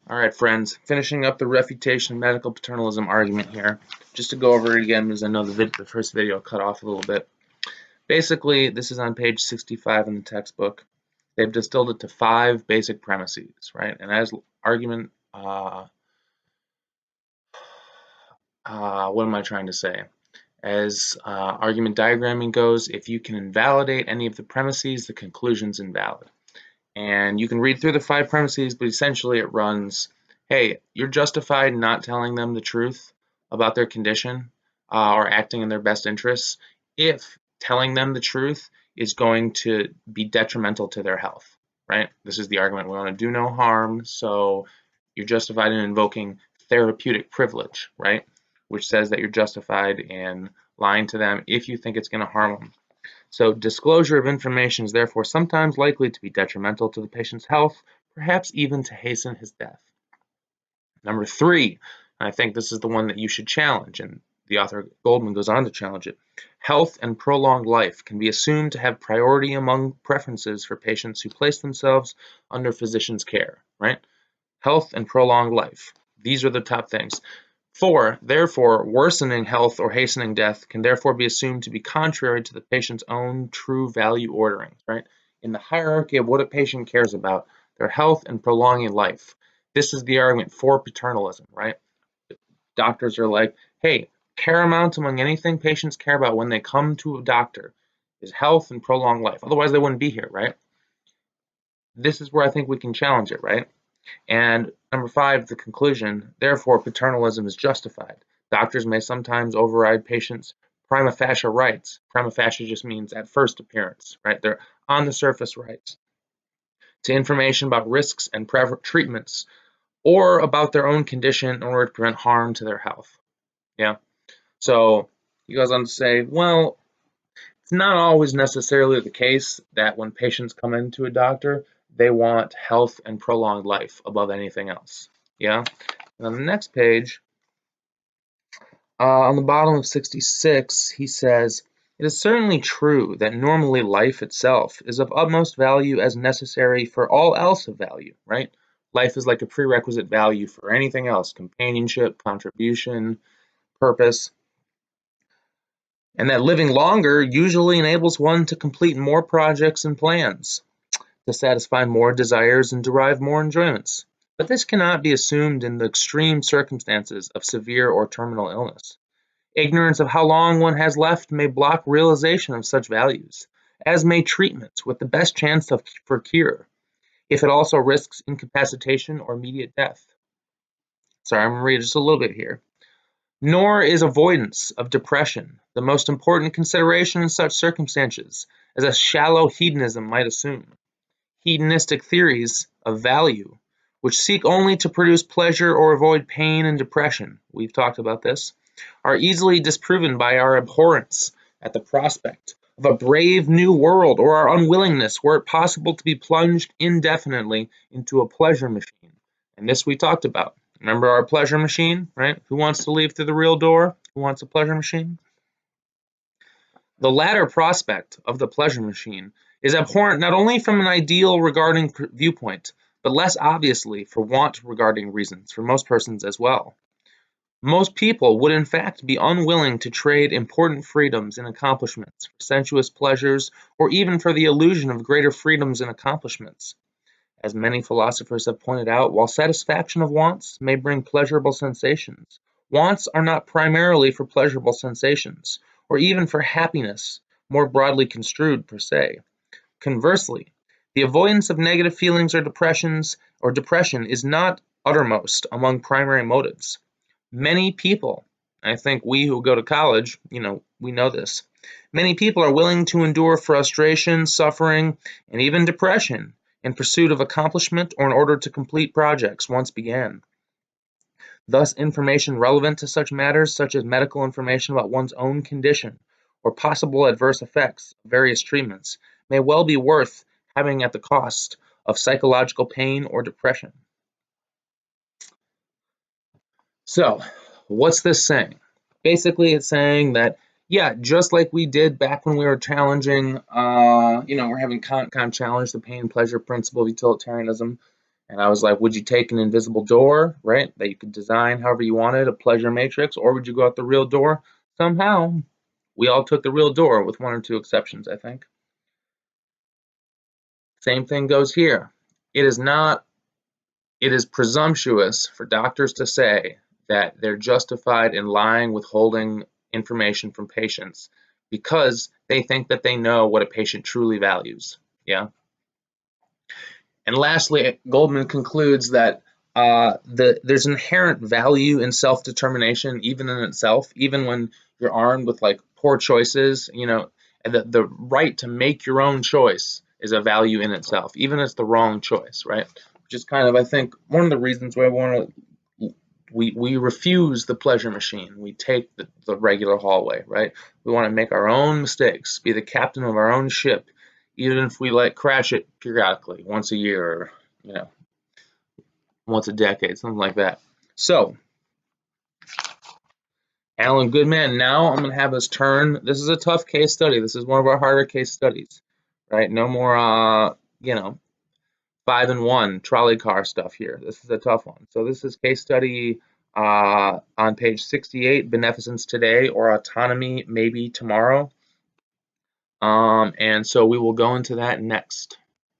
All right, friends, finishing up the refutation of medical paternalism argument here. Just to go over it again, because I know the first video cut off a little bit. Basically, this is on page 65 in the textbook. They've distilled it to 5 basic premises, right? And as argument, what am I trying to say? As argument diagramming goes, if you can invalidate any of the premises, the conclusion's invalid. And you can read through the 5 premises, but essentially it runs, hey, you're justified in not telling them the truth about their condition or acting in their best interests if telling them the truth is going to be detrimental to their health, right? This is the argument. We want to do no harm, so you're justified in invoking therapeutic privilege, right? Which says that you're justified in lying to them if you think it's going to harm them. So disclosure of information is therefore sometimes likely to be detrimental to the patient's health, perhaps even to hasten his death. Number 3, and I think this is the one that you should challenge, and the author Goldman goes on to challenge it. Health and prolonged life can be assumed to have priority among preferences for patients who place themselves under physician's care, right? Health and prolonged life. These are the top things. 4, therefore, worsening health or hastening death can therefore be assumed to be contrary to the patient's own true value ordering, right? In the hierarchy of what a patient cares about, their health and prolonging life. This is the argument for paternalism, right? Doctors are like, hey, paramount among anything patients care about when they come to a doctor is health and prolonged life. Otherwise, they wouldn't be here, right? This is where I think we can challenge it, right? And number 5, the conclusion, therefore paternalism is justified. Doctors may sometimes override patients' prima facie rights. Prima facie just means at first appearance, right? They're on the surface rights to information about risks and treatments or about their own condition in order to prevent harm to their health. Yeah. So he goes on to say, well, it's not always necessarily the case that when patients come into a doctor, they want health and prolonged life above anything else. Yeah. And on the next page, on the bottom of 66, he says, it is certainly true that normally life itself is of utmost value as necessary for all else of value, right? Life is like a prerequisite value for anything else, companionship, contribution, purpose. And that living longer usually enables one to complete more projects and plans, to satisfy more desires and derive more enjoyments. But this cannot be assumed in the extreme circumstances of severe or terminal illness. Ignorance of how long one has left may block realization of such values, as may treatments with the best chance for cure, if it also risks incapacitation or immediate death. Sorry, I'm going to read just a little bit here. Nor is avoidance of depression the most important consideration in such circumstances as a shallow hedonism might assume. Hedonistic theories of value, which seek only to produce pleasure or avoid pain and depression, we've talked about this, are easily disproven by our abhorrence at the prospect of a brave new world or our unwillingness, were it possible, to be plunged indefinitely into a pleasure machine. And this we talked about. Remember our pleasure machine, right? Who wants to leave through the real door? Who wants a pleasure machine? The latter prospect of the pleasure machine is abhorrent not only from an ideal regarding viewpoint, but less obviously for want regarding reasons for most persons as well. Most people would in fact be unwilling to trade important freedoms and accomplishments for sensuous pleasures, or even for the illusion of greater freedoms and accomplishments. As many philosophers have pointed out, while satisfaction of wants may bring pleasurable sensations, wants are not primarily for pleasurable sensations, or even for happiness, more broadly construed per se. Conversely, the avoidance of negative feelings or depression is not uttermost among primary motives. Many people, I think we who go to college, we know this. Many people are willing to endure frustration, suffering, and even depression in pursuit of accomplishment or in order to complete projects once began. Thus, information relevant to such matters, such as medical information about one's own condition or possible adverse effects of various treatments, may well be worth having at the cost of psychological pain or depression. So, what's this saying? Basically, it's saying that, yeah, just like we did back when we were challenging, we're having Kant challenge the pain-pleasure principle of utilitarianism. And I was like, would you take an invisible door, right, that you could design however you wanted, a pleasure matrix, or would you go out the real door? Somehow, we all took the real door, with one or two exceptions, I think. Same thing goes here. It is not, it is presumptuous for doctors to say that they're justified in lying, withholding information from patients because they think that they know what a patient truly values. Yeah. And lastly, Goldman concludes that there's inherent value in self-determination, even in itself, even when you're armed with like poor choices, and the right to make your own choice is a value in itself, even if it's the wrong choice, right? Which is kind of, I think, one of the reasons why we refuse the pleasure machine. We take the regular hallway, right? We want to make our own mistakes, be the captain of our own ship, even if we like crash it periodically, once a year, or once a decade, something like that. So, Alan Goodman, now I'm going to have us turn. This is a tough case study. This is one of our harder case studies, right? No more, 5-in-1 trolley car stuff here. This is a tough one. So this is case study on page 68, Beneficence Today or Autonomy Maybe Tomorrow. And so we will go into that next.